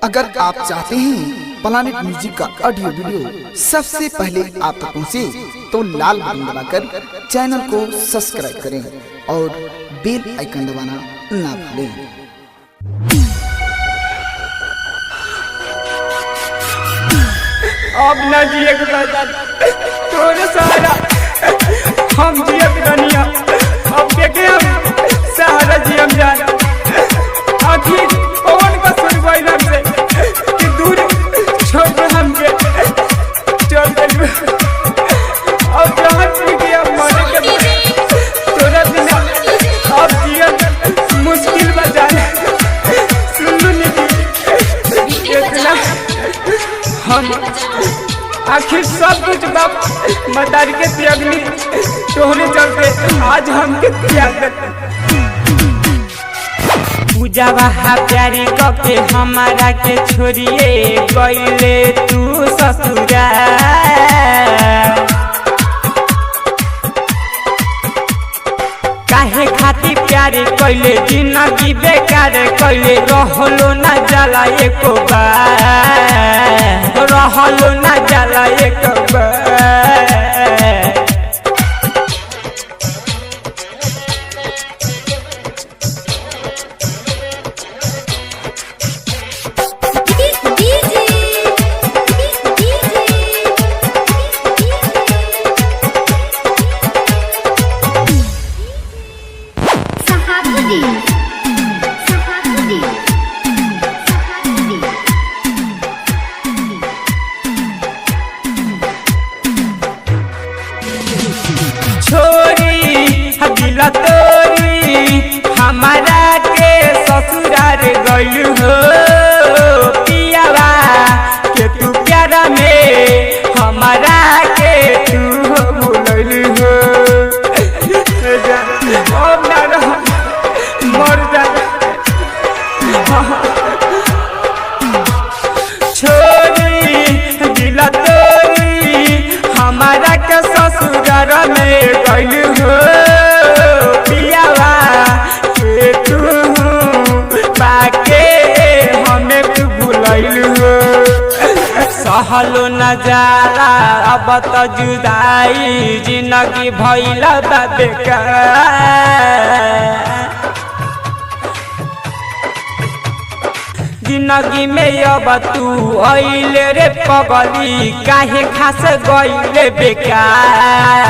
अगर आप चाहते हैं प्लानेट म्यूजिक का ऑडियो वीडियो सबसे पहले आप तक पहुंचे तो लाल बटन दबाकर चैनल को सब्सक्राइब करें और बेल आइकन दबाना ना भूलें। अब ना जिए तोरे सहारा हम जिए दुनिया अब देखे हम सहारा जियम जान आखिर कौन का सुनवाई हमसे कि दूर छोड़ हमके चल गए अब जहाँ के अब मरे के तोरा बिना अब जियम मुश्किल बा जाने सुन लो इतना हम आखिर सब कुछ बाप मतारी के त्यागनी तोहरे चलते आज हम के त्याग पूजा बहा प्यारी कके हमारा के छोड़िए गईले तू ससुरा काहे खाती प्यारे कइले जिंदगी बेकार कइले रहलो ना जाला एको बार रहलो ना जाला एको बार दिला तोरी हमारा के ससुरार गइल हो पियावा के तू प्यारा में हमारा के तू भूलल हो अब ना रह मर जा छोरी दिला तोरी हमारा के ससुरार में गइल हो सहलो न जाला अब तो जुदाई जिंदगी भइल बा बेकार जिंदगी में अब तू अइले रे पगली काहे खास गइले बेकार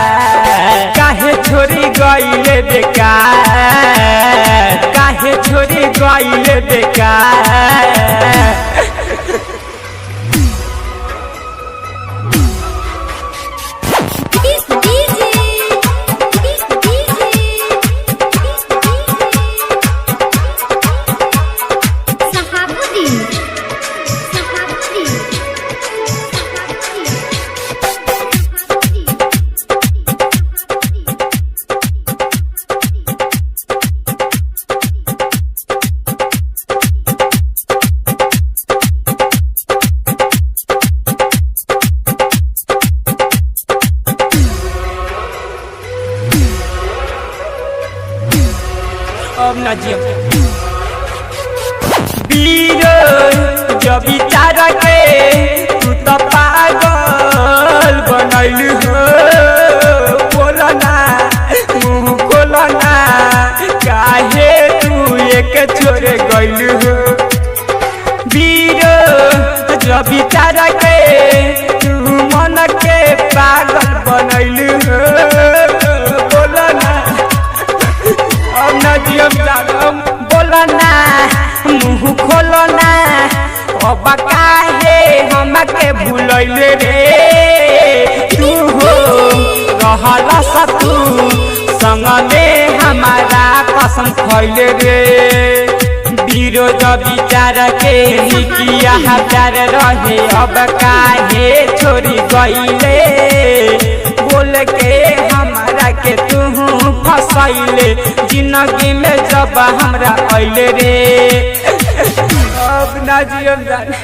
काहे छोड़ी गइले बेकार काहे छोड़ी गइले बेकार अब ना जियम बीरो जब बिचारा के तू तो पागल बनैल हो बोला ना मुँह खोला ना काहे तू एक छोड़े गइल हो बीरो जब बिचारा के तू मन के पागल बनैल हो बोला ना अब ना जियम जानम बोला ना मुँह खोलो ना अब काहे हमके भूलैले रे तू हो रहला सतू संग में हमारा कसम खइले रे विरोध विचार के निकिया प्यार रहे अब काहे छोड़ी गइले बोल के हमारा के तू फसैले जिंदगी में जब हमरा अइले रे अब ना जियम जाने।